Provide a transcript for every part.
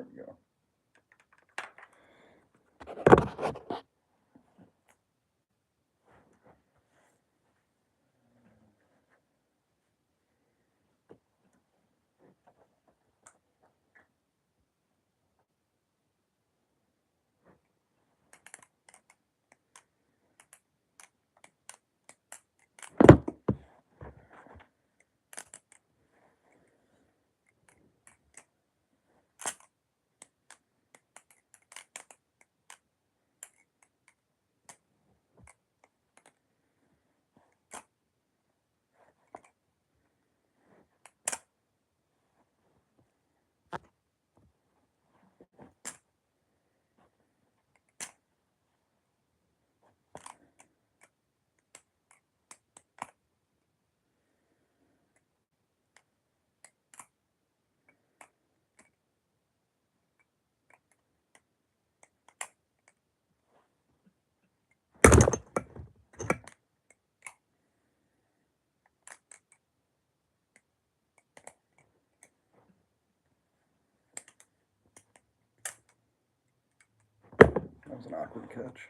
There we go. That was an awkward catch.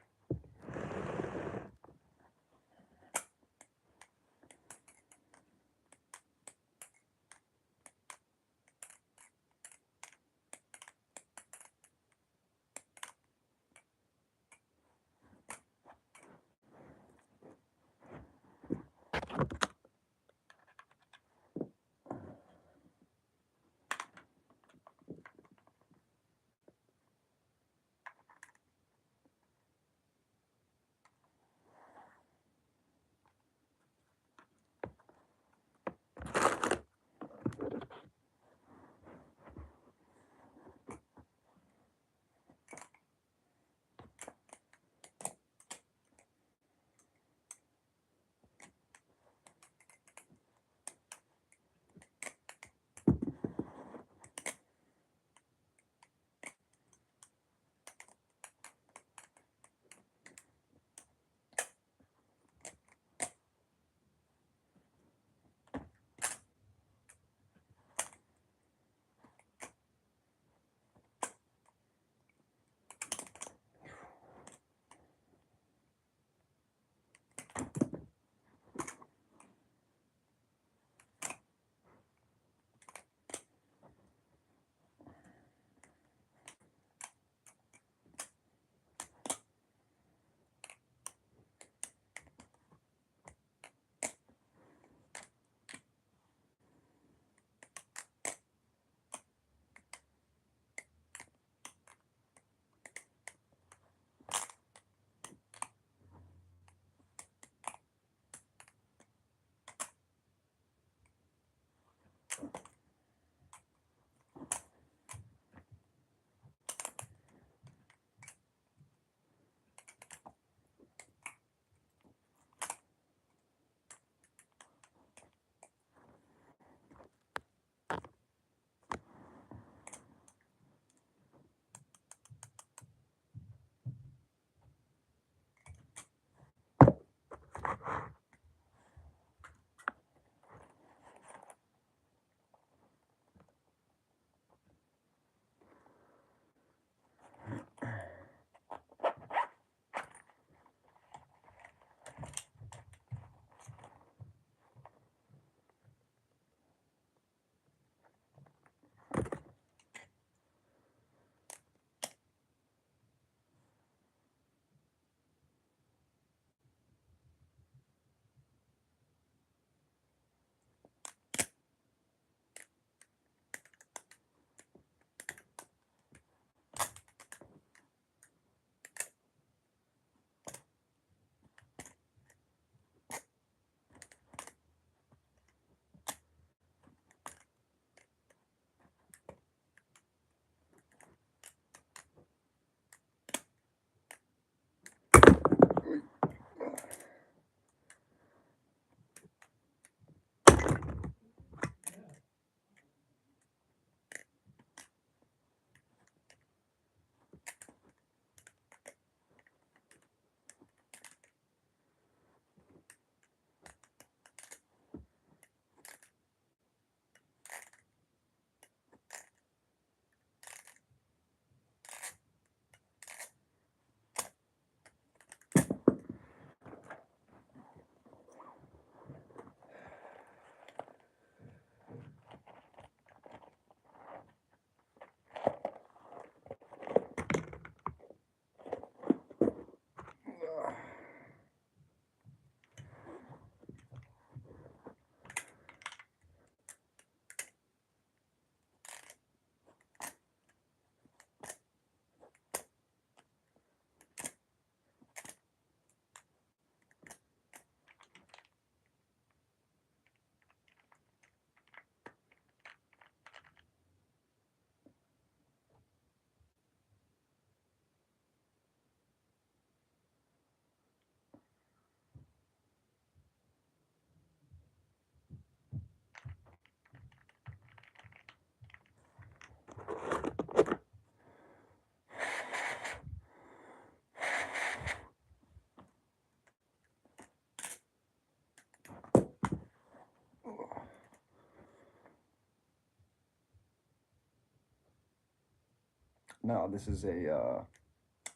No, this is a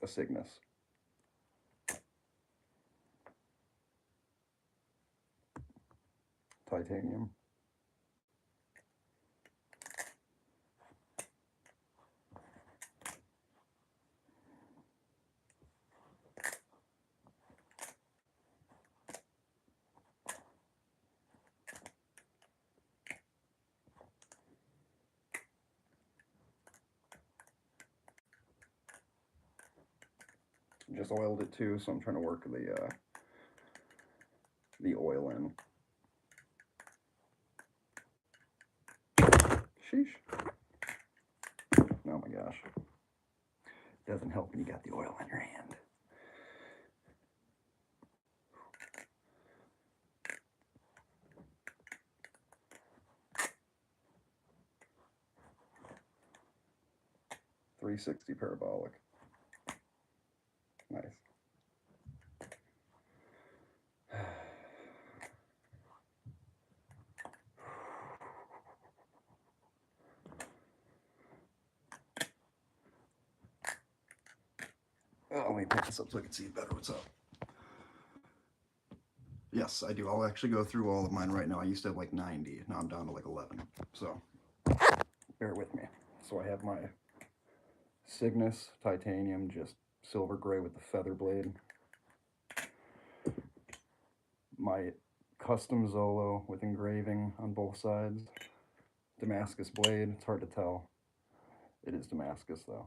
Cygnus. Titanium. Just oiled it too, so I'm trying to work the oil in. Sheesh. Oh my gosh. Doesn't help when you got the oil in your hand. .360 parabolic. Nice. Oh, let me pick this up so I can see better what's up. Yes, I do. I'll actually go through all of mine right now. I used to have like 90. Now I'm down to like 11. So, bear with me. So I have my Cygnus titanium, just silver gray with the feather blade. My custom Zolo with engraving on both sides. Damascus blade. It's hard to tell. It is Damascus though.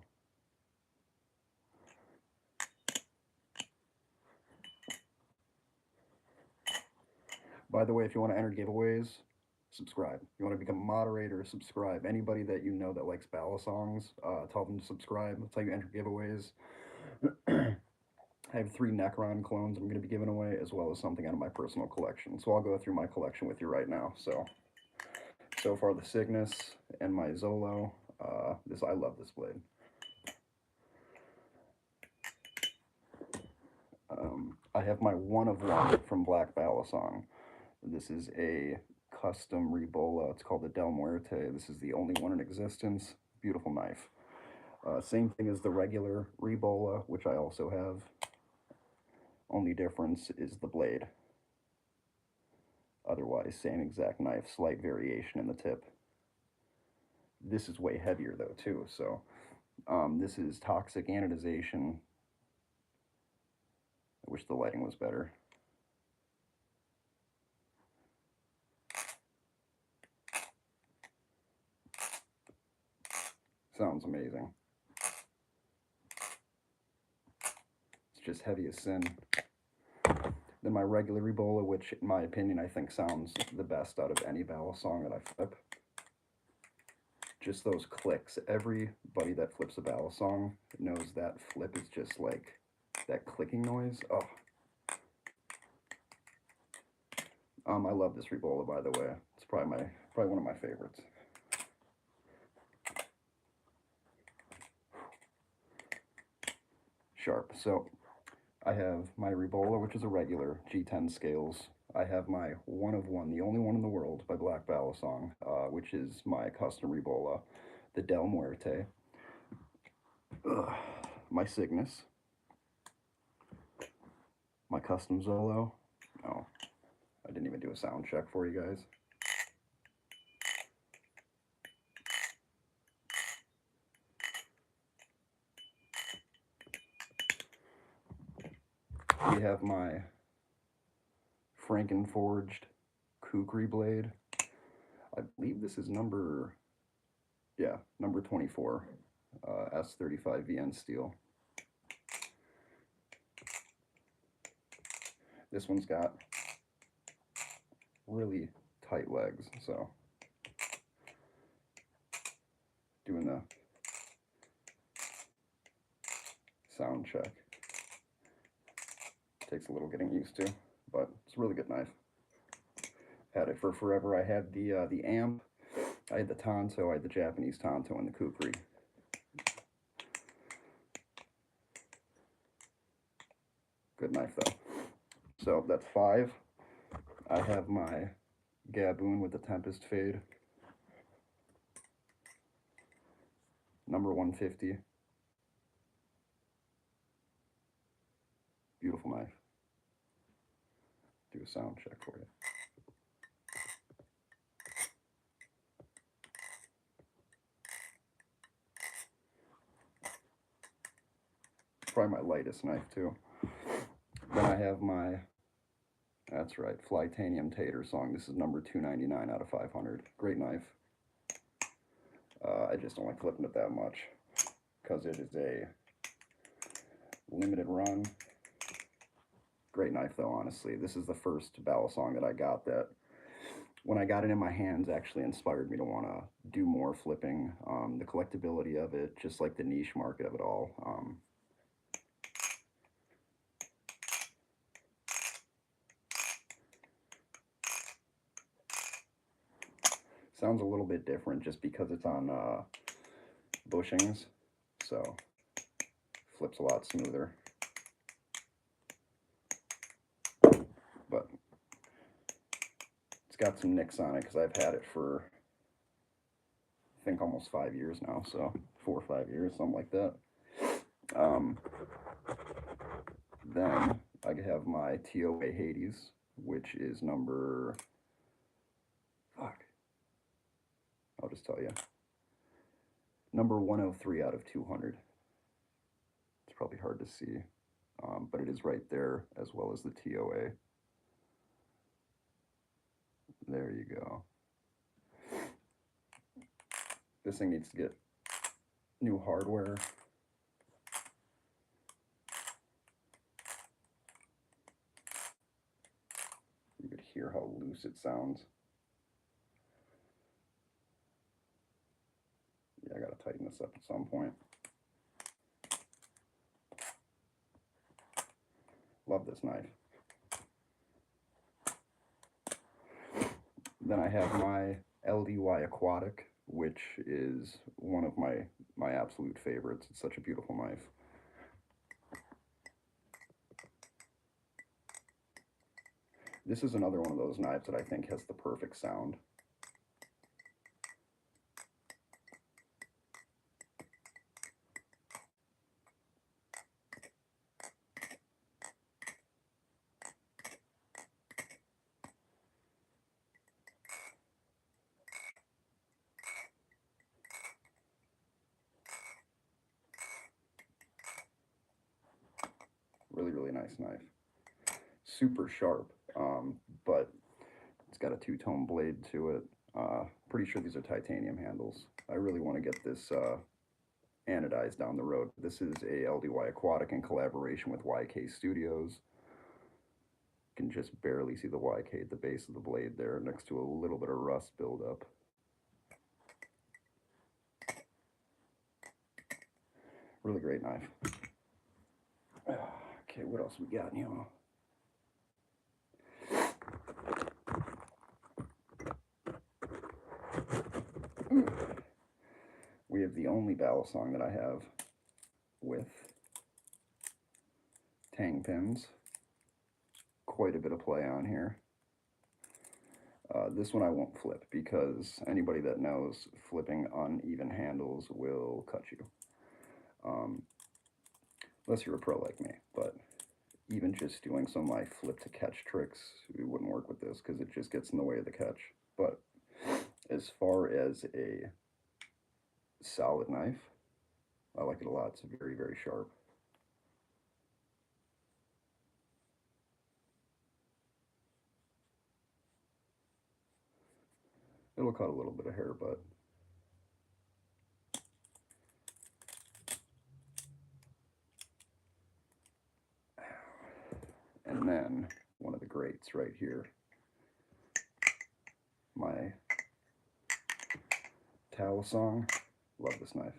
By the way, if you want to enter giveaways, subscribe. You want to become a moderator, subscribe. Anybody that you know that likes Balisongs, tell them to subscribe. That's how you enter giveaways. I have 3 Necron clones I'm going to be giving away, as well as something out of my personal collection. So I'll go through my collection with you right now. So far the Cygnus and my Zolo. I love this blade. I have my one of one from Black Balisong. This is a custom Rebola. It's called the Del Muerte. This is the only one in existence. Beautiful knife. Same thing as the regular Rebola, which I also have. Only difference is the blade. Otherwise, same exact knife, slight variation in the tip. This is way heavier though too, so this is toxic anodization. I wish the lighting was better. Sounds amazing. It's just heavy as sin. Then my regular Rebola, which in my opinion I think sounds the best out of any Balisong that I flip. Just those clicks. Everybody that flips a Balisong knows that flip is just like that clicking noise. Oh. I love this Rebola, by the way. It's probably one of my favorites. Sharp. So I have my Rebola, which is a regular G10 scales. I have my one of one, the only one in the world by Black Balisong, which is my custom Rebola, the Del Muerte. My Cygnus. My custom Zolo. Oh, I didn't even do a sound check for you guys. We have my Frankenforged Kukri blade. I believe this is number 24, S35 VN steel. This one's got really tight legs, so doing the sound check takes a little getting used to, but it's a really good knife. Had it for forever. I had the amp, I had the Tanto, I had the Japanese Tanto, and the Kukri. Good knife though. So that's 5. I have my Gaboon with the Tempest Fade, number 150. Beautiful knife. Do a sound check for you. Probably my lightest knife too. Then I have my, that's right, Flytanium Tater Song. This is number 299 out of 500. Great knife. I just don't like flipping it that much because it is a limited run. Great knife though, honestly. This is the first Balisong that I got that, when I got it in my hands, actually inspired me to want to do more flipping. The collectability of it, just like the niche market of it all. Sounds a little bit different just because it's on bushings, so flips a lot smoother. But it's got some nicks on it because I've had it for, I think, almost 5 years now, so 4 or 5 years, something like that. Then I have my TOA Hades, which is number, fuck, I'll just tell you, number 103 out of 200. It's probably hard to see, but it is right there, as well as the TOA. There you go. This thing needs to get new hardware. You could hear how loose it sounds. Yeah, I gotta tighten this up at some point. Love this knife. Then I have my LDY Aquatic, which is one of my absolute favorites. It's such a beautiful knife. This is another one of those knives that I think has the perfect sound. Really, really nice knife. Super sharp, but it's got a two-tone blade to it. Pretty sure these are titanium handles. I really want to get this anodized down the road. This is a LDY Aquatic in collaboration with YK Studios. You can just barely see the YK at the base of the blade there, next to a little bit of rust buildup. Really great knife. Okay, what else we got here? We have the only Balisong that I have with tang pins. Quite a bit of play on here. This one I won't flip because anybody that knows flipping uneven handles will cut you. Unless you're a pro like me, but even just doing some of my flip to catch tricks, it wouldn't work with this because it just gets in the way of the catch. But as far as a solid knife, I like it a lot. It's very, very sharp. It'll cut a little bit of hair, but and then one of the greats right here, my Balisong. Love this knife.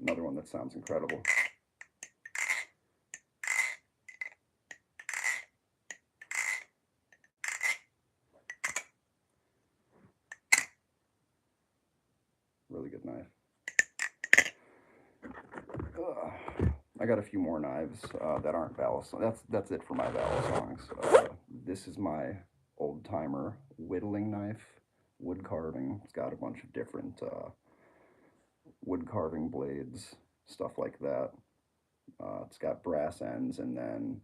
Another one that sounds incredible. Really good knife. I got a few more knives that aren't Balisong. That's it for my Balisongs. This is my old timer whittling knife, wood carving. It's got a bunch of different wood carving blades. stuff like that. It's got brass ends, and then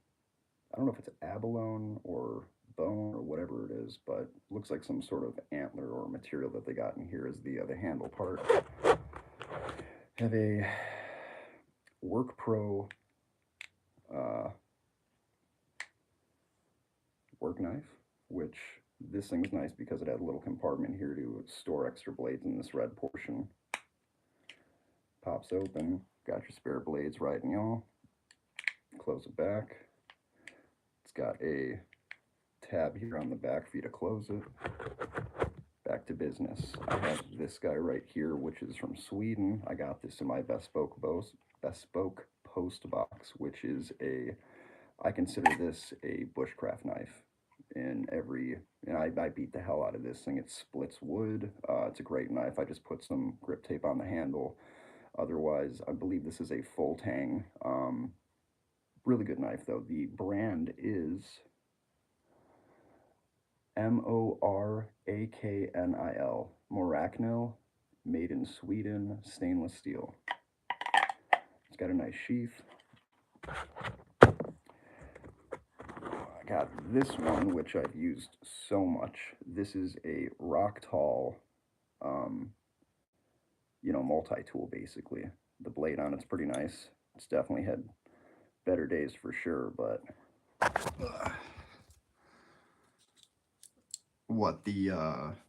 I don't know if it's abalone or bone or whatever it is, but it looks like some sort of antler or material that they got in here is the handle part. Have a Work Pro uh, work knife, which this thing's nice because it had a little compartment here to store extra blades in this red portion. Pops open, got your spare blades right in y'all. Close it back. It's got a tab here on the back for you to close it. Back to business. I have this guy right here, which is from Sweden. I got this in my bespoke post box, which is I consider this a bushcraft knife. And I beat the hell out of this thing. It splits wood. It's a great knife. I just put some grip tape on the handle. Otherwise, I believe this is a full tang. Really good knife though. The brand is Moraknil, Moraknil, made in Sweden, stainless steel. It's got a nice sheath. I got this one, which I've used so much. This is a Rocktall, multi-tool basically. The blade on it's pretty nice. It's definitely had better days for sure, but what the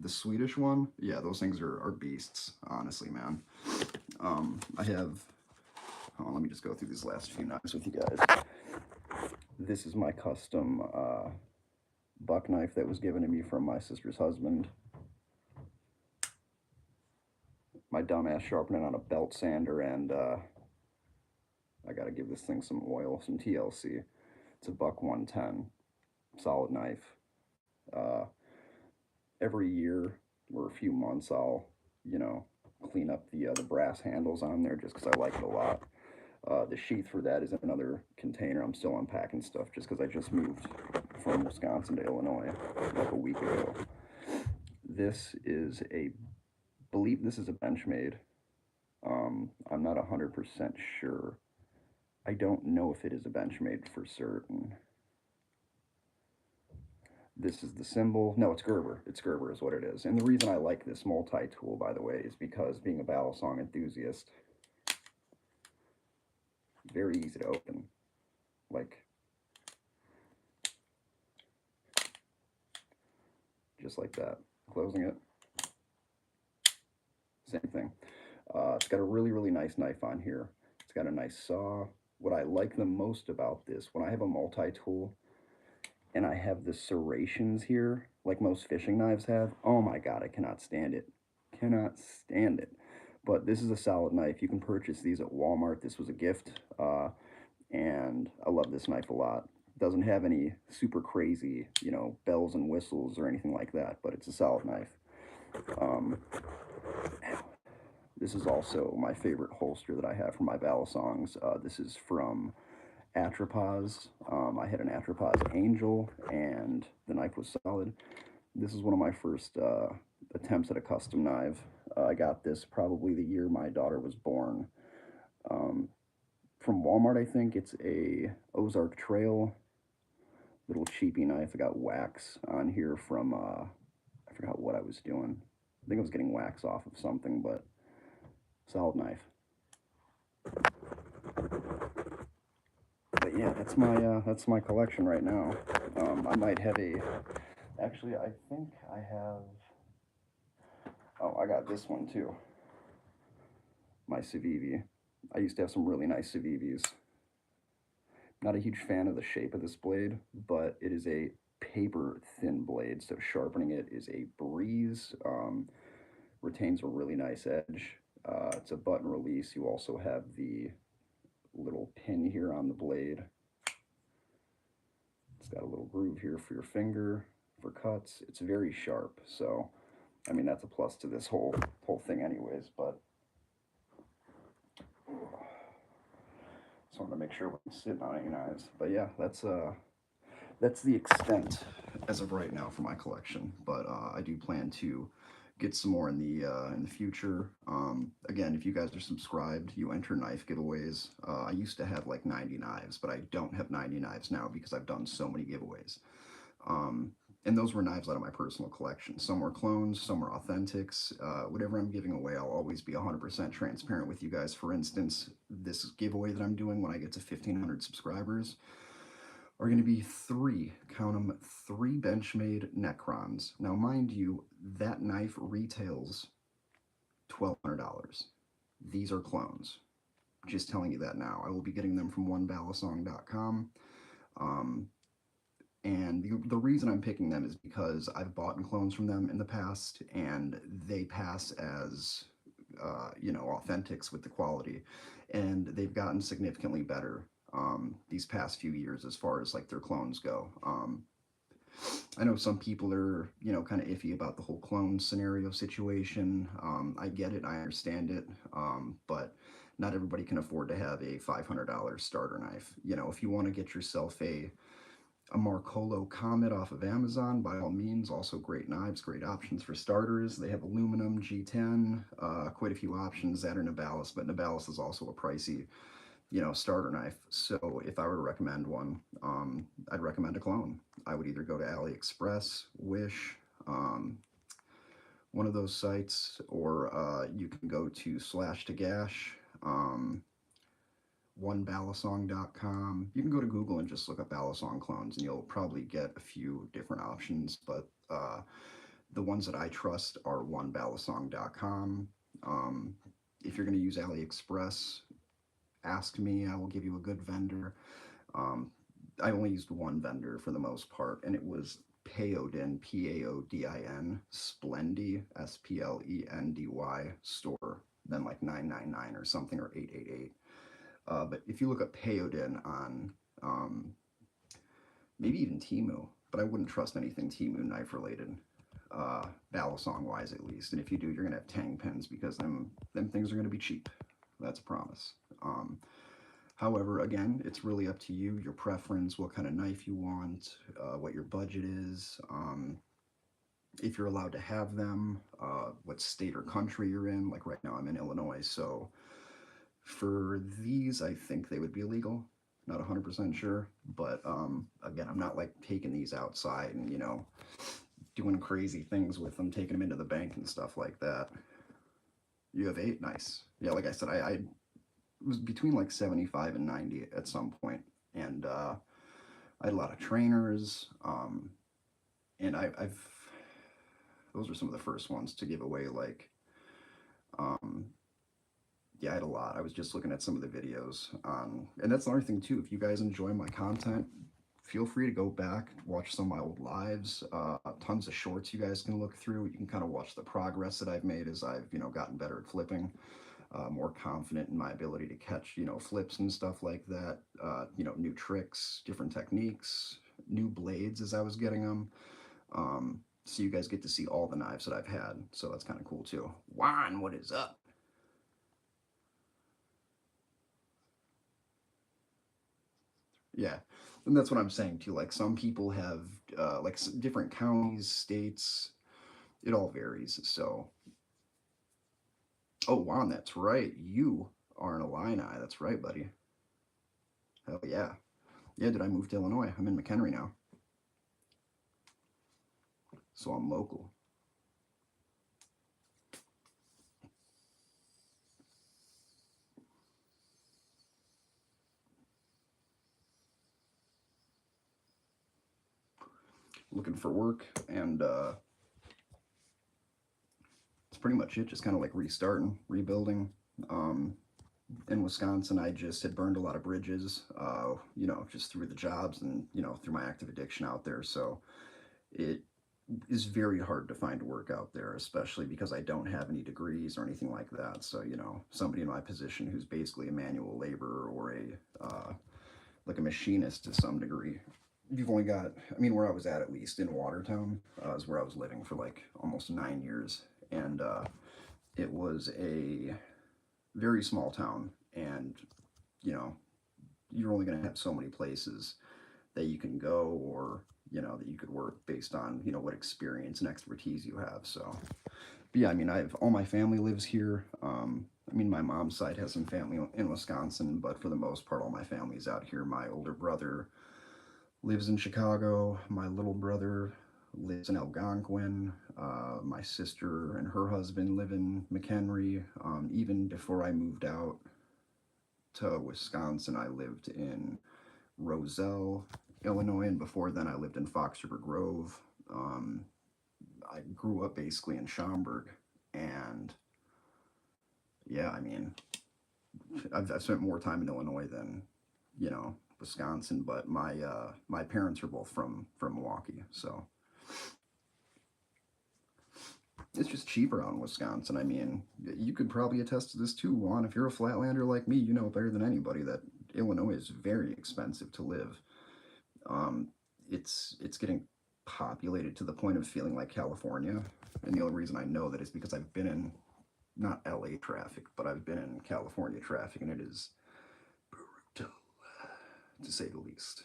Swedish one? Yeah, those things are beasts, honestly, man. I have. Let me just go through these last few knives with you guys. This is my custom buck knife that was given to me from my sister's husband. My dumbass sharpened it on a belt sander, and I gotta give this thing some oil, some TLC. It's a buck 110, solid knife. Uh, every year or a few months, I'll clean up the brass handles on there just because I like it a lot. The sheath for that is in another container. I'm still unpacking stuff just because I just moved from Wisconsin to Illinois like a week ago. This is believe this is a Benchmade. I'm not 100% sure. I don't know if it is a Benchmade for certain. This is the symbol. No, it's Gerber. It's Gerber is what it is. And the reason I like this multi-tool, by the way, is because being a Balisong enthusiast, very easy to open. Like, just like that. Closing it. Same thing. It's got a really, really nice knife on here. It's got a nice saw. What I like the most about this, when I have a multi-tool and I have the serrations here, like most fishing knives have, oh my god, I cannot stand it. Cannot stand it. But this is a solid knife. You can purchase these at Walmart. This was a gift, and I love this knife a lot. Doesn't have any super crazy, bells and whistles or anything like that, but it's a solid knife. This is also my favorite holster that I have for my Balisongs. This is from Atropos. I had an Atropos Angel, and the knife was solid. This is one of my first attempts at a custom knife. I got this probably the year my daughter was born. From Walmart, I think. It's a Ozark Trail little cheapy knife. I got wax on here from, I forgot what I was doing. I think I was getting wax off of something, but solid knife. But yeah, that's my collection right now. I might have actually, I think I have. Oh, I got this one too. My Civivi. I used to have some really nice Civivis. Not a huge fan of the shape of this blade, but it is a paper thin blade, so sharpening it is a breeze. Retains a really nice edge. It's a button release. You also have the little pin here on the blade. It's got a little groove here for your finger for cuts. It's very sharp, so I mean that's a plus to this whole thing anyways, but just wanted to make sure I wasn't sitting on any knives. But yeah, that's the extent as of right now for my collection, but I do plan to get some more in the future. Again, if you guys are subscribed, you enter knife giveaways. I used to have like 90 knives, but I don't have 90 knives now because I've done so many giveaways. Um, and those were knives out of my personal collection. Some were clones, some were authentics. Whatever I'm giving away, I'll always be 100% transparent with you guys. For instance, this giveaway that I'm doing when I get to 1,500 subscribers are going to be three, count them, three Benchmade Necrons. Now, mind you, that knife retails $1,200. These are clones. Just telling you that now. I will be getting them from onebalisong.com. Um, and the reason I'm picking them is because I've bought clones from them in the past, and they pass as, authentics with the quality. And they've gotten significantly better these past few years as far as like their clones go. I know some people are, kind of iffy about the whole clone scenario situation. I get it, I understand it, but not everybody can afford to have a $500 starter knife. If you want to get yourself a Marcolo Comet off of Amazon, by all means. Also great knives, great options for starters. They have aluminum, G10, quite a few options that are Nibalis, but Nibalis is also a pricey, starter knife. So if I were to recommend one, I'd recommend a clone. I would either go to AliExpress, Wish, one of those sites, or you can go to Slash to Gash. OneBalisong.com. You can go to Google and just look up Balisong clones, and you'll probably get a few different options. But the ones that I trust are OneBalisong.com. If you're going to use AliExpress, ask me. I will give you a good vendor. Um, I only used one vendor for the most part, and it was Paodin, Paodin, Splendy, Splendy store, then like 999 or something, or 888. But if you look up Paodin on maybe even Timu, but I wouldn't trust anything Timu knife related, Balisong wise at least. And if you do, you're gonna have tang pins because them things are gonna be cheap. That's a promise. However, again, it's really up to you, your preference, what kind of knife you want, what your budget is, if you're allowed to have them, what state or country you're in. Like right now, I'm in Illinois, so for these, I think they would be illegal. Not 100% sure, but again, I'm not like taking these outside and doing crazy things with them, taking them into the bank and stuff like that. You have eight, nice. Yeah, like I said, I was between like 75 and 90 at some point, and I had a lot of trainers, and I've those were some of the first ones to give away. Like, um, yeah, I had a lot. I was just looking at some of the videos, and that's another thing too. If you guys enjoy my content, feel free to go back, watch some of my old lives, tons of shorts you guys can look through. You can kind of watch the progress that I've made as I've gotten better at flipping, more confident in my ability to catch flips and stuff like that. New tricks, different techniques, new blades as I was getting them. So you guys get to see all the knives that I've had. So that's kind of cool too. Juan, what is up? Yeah, and that's what I'm saying too. Like some people have like different counties, states. It all varies. So, oh Juan, that's right. You are an Illini. That's right, buddy. Hell yeah. Yeah, did I move to Illinois? I'm in McHenry now, so I'm local. Looking for work, and it's pretty much it. Just kind of like restarting, rebuilding. Um, in Wisconsin, I just had burned a lot of bridges, just through the jobs and, through my active addiction out there. So it is very hard to find work out there, especially because I don't have any degrees or anything like that. So, somebody in my position who's basically a manual laborer or like a machinist to some degree. You've only got, I mean, where I was at least in Watertown, is where I was living for like almost 9 years. And it was a very small town. And, you know, you're only going to have so many places that you can go, or that you could work based on, what experience and expertise you have. So, but yeah, I mean, I've all my family lives here. I mean, my mom's side has some family in Wisconsin, but for the most part, all my family's out here. My older brother lives in Chicago. My little brother lives in Algonquin. My sister and her husband live in McHenry. Even before I moved out to Wisconsin, I lived in Roselle, Illinois, and before then, I lived in Fox River Grove. Um, I grew up basically in Schaumburg, and yeah, I mean, I've spent more time in Illinois than Wisconsin, but my parents are both from Milwaukee, so it's just cheaper out in Wisconsin. I mean, you could probably attest to this too, Juan. If you're a flatlander like me, you know better than anybody that Illinois is very expensive to live. Um, it's getting populated to the point of feeling like California, and the only reason I know that is because I've been in not LA traffic, but I've been in California traffic, and it is brutal to say the least.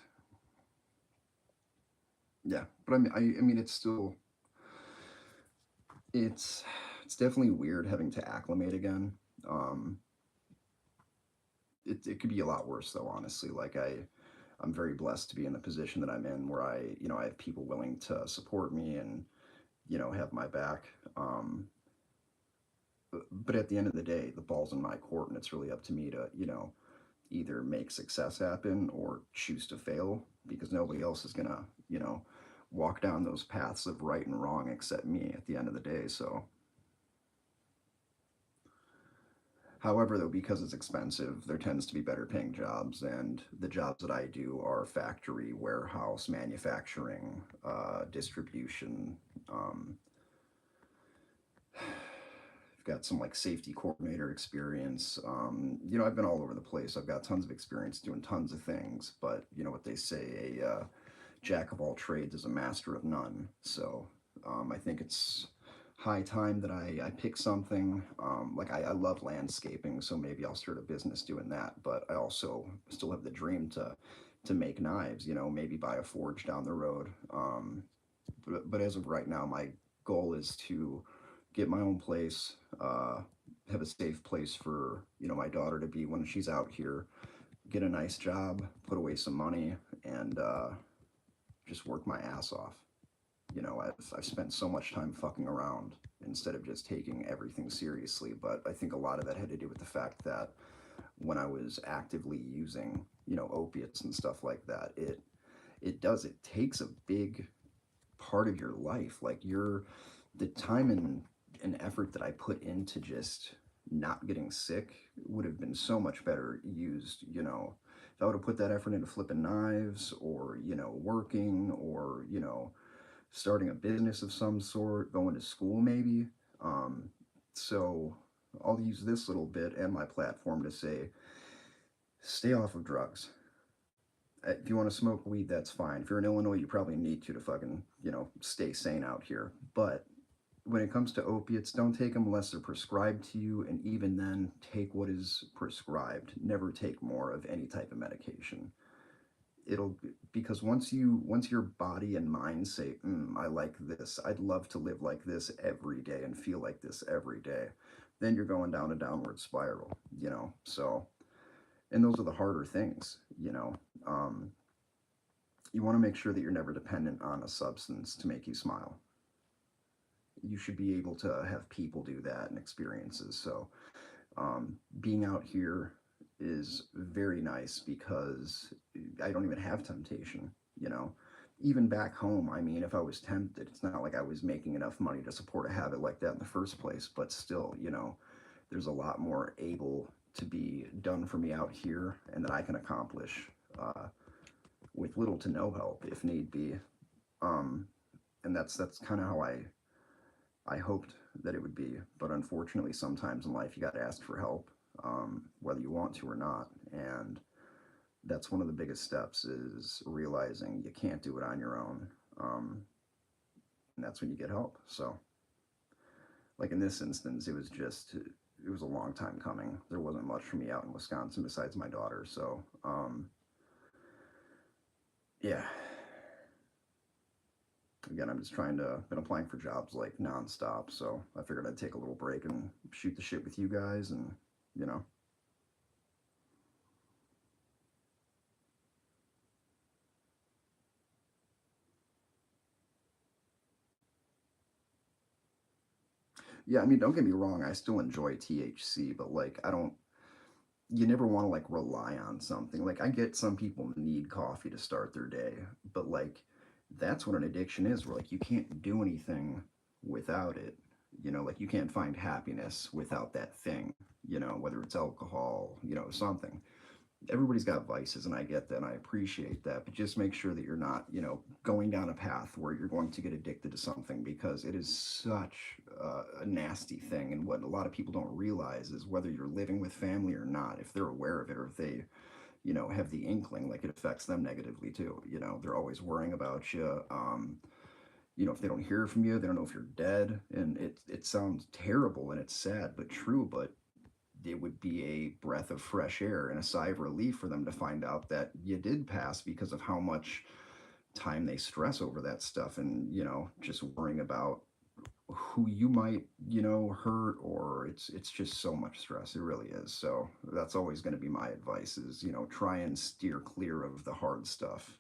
Yeah, but I mean, it's it's definitely weird having to acclimate again. Um, it could be a lot worse though, honestly. Like I'm very blessed to be in the position that I'm in, where I have people willing to support me and have my back. But at the end of the day, the ball's in my court, and it's really up to me to either make success happen or choose to fail, because nobody else is gonna walk down those paths of right and wrong except me at the end of the day. So, however, though, because it's expensive, there tends to be better paying jobs, and the jobs that I do are factory, warehouse, manufacturing, distribution. Um, I've got some like safety coordinator experience. I've been all over the place. I've got tons of experience doing tons of things, but you know what they say, a jack of all trades is a master of none. So I think it's high time that I pick something. Like I love landscaping, so maybe I'll start a business doing that. But I also still have the dream to make knives. Maybe buy a forge down the road. But as of right now, my goal is to get my own place, have a safe place for my daughter to be when she's out here, get a nice job, put away some money, and just work my ass off. I've spent so much time fucking around instead of just taking everything seriously. But I think a lot of that had to do with the fact that when I was actively using, opiates and stuff like that, it takes a big part of your life. Like the time and effort that I put into just not getting sick would have been so much better used, if I would have put that effort into flipping knives, or, working, or, starting a business of some sort, going to school maybe. Um, so I'll use this little bit and my platform to say, stay off of drugs. If you want to smoke weed, that's fine. If you're in Illinois, you probably need to fucking, stay sane out here. But when it comes to opiates, don't take them unless they're prescribed to you, and even then, take what is prescribed. Never take more of any type of medication. It'll Because once your body and mind say, I like this, I'd love to live like this every day and feel like this every day, then you're going down a downward spiral. So, and those are the harder things. Um, you want to make sure that you're never dependent on a substance to make you smile. You should be able to have people do that and experiences. So, being out here is very nice because I don't even have temptation, you know. Even back home, I mean, if I was tempted, it's not like I was making enough money to support a habit like that in the first place, but still, there's a lot more able to be done for me out here and that I can accomplish with little to no help if need be. Um, and that's kind of how I hoped that it would be, but unfortunately, sometimes in life you got to ask for help, whether you want to or not. And that's one of the biggest steps, is realizing you can't do it on your own, and that's when you get help. So, like in this instance, it was a long time coming. There wasn't much for me out in Wisconsin besides my daughter. So, yeah, Again, I'm just been applying for jobs like nonstop, so I figured I'd take a little break and shoot the shit with you guys, and you know, yeah, I mean, don't get me wrong, I still enjoy THC, but like, I don't, you never want to like rely on something. Like, I get some people need coffee to start their day, but like, that's what an addiction is, where like, you can't do anything without it. You know, like, you can't find happiness without that thing, you know, whether it's alcohol, you know, something. Everybody's got vices, and I get that and I appreciate that, but just make sure that you're not, you know, going down a path where you're going to get addicted to something, because it is such a nasty thing. And what a lot of people don't realize is, whether you're living with family or not, if they're aware of it, or if they, you know, have the inkling, like, it affects them negatively too. You know, they're always worrying about you. You know, if they don't hear from you, they don't know if you're dead, and it sounds terrible and it's sad but true. But it would be a breath of fresh air and a sigh of relief for them to find out that you did pass, because of how much time they stress over that stuff, and, you know, just worrying about who you might, you know, hurt, or it's just so much stress. It really is. So that's always going to be my advice, is, you know, try and steer clear of the hard stuff.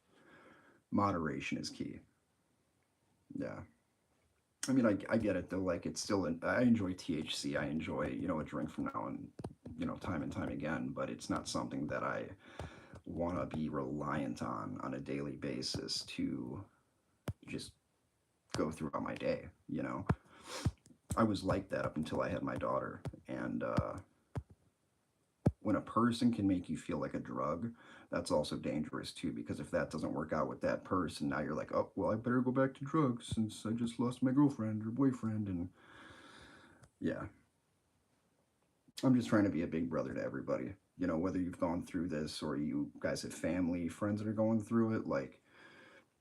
Moderation is key. Yeah. I mean, I get it though. Like, it's still, I enjoy THC. I enjoy, you know, a drink from now and, you know, time and time again, but it's not something that I want to be reliant on a daily basis to just go throughout my day. You know, I was like that up until I had my daughter. And when a person can make you feel like a drug, that's also dangerous too, because if that doesn't work out with that person, now you're like, oh, well, I better go back to drugs since I just lost my girlfriend or boyfriend. And yeah, I'm just trying to be a big brother to everybody. You know, whether you've gone through this, or you guys have family, friends that are going through it, like,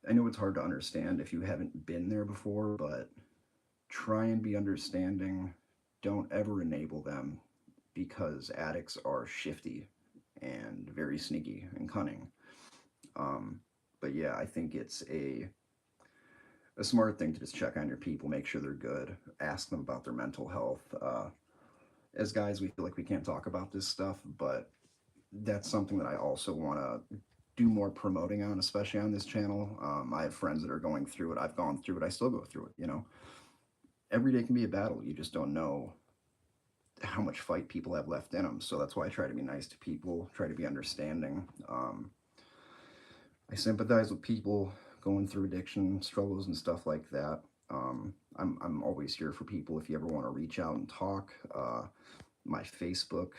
I know it's hard to understand if you haven't been there before, but try and be understanding. Don't ever enable them, because addicts are shifty and very sneaky and cunning. Um, but yeah, I think it's a smart thing to just check on your people, make sure they're good, ask them about their mental health. As guys, we feel like we can't talk about this stuff, but that's something that I also want to do more promoting on, especially on this channel. I have friends that are going through it. I've gone through it. I still go through it. You know, every day can be a battle. You just don't know how much fight people have left in them. So that's why I try to be nice to people, try to be understanding. I sympathize with people going through addiction struggles and stuff like that. I'm always here for people if you ever want to reach out and talk. My Facebook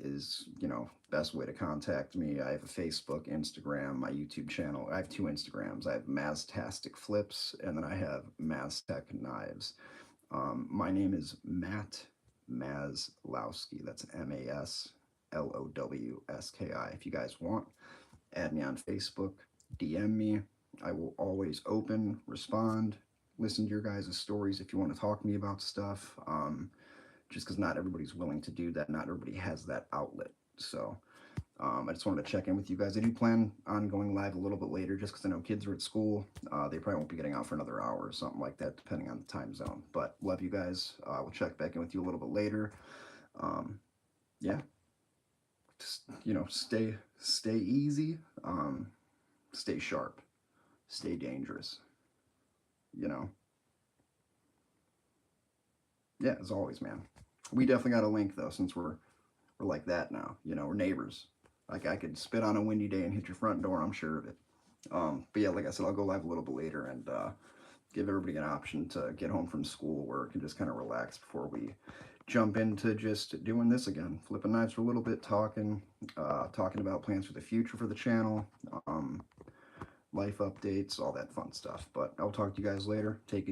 is, you know, best way to contact me. I have a Facebook, Instagram, my YouTube channel. I have two Instagrams. I have Maztastic Flips, and then I have Maztech Knives. My name is Matt Maslowski. That's Maslowski. If you guys want, add me on Facebook, DM me. I will always open, respond, listen to your guys' stories if you want to talk to me about stuff. Just because not everybody's willing to do that, not everybody has that outlet. So I just wanted to check in with you guys. I do plan on going live a little bit later, just because I know kids are at school. They probably won't be getting out for another hour or something like that, depending on the time zone. But love you guys. We'll check back in with you a little bit later. Um, yeah, just, you know, stay easy, stay sharp, stay dangerous. You know, yeah, as always, man. We definitely got a link though, since we're like that now. You know, we're neighbors. Like, I could spit on a windy day and hit your front door. I'm sure of it. But yeah, like I said, I'll go live a little bit later, and give everybody an option to get home from school where it can just kind of relax before we jump into just doing this again, flipping knives for a little bit, talking about plans for the future for the channel, life updates, all that fun stuff. But I'll talk to you guys later. Take it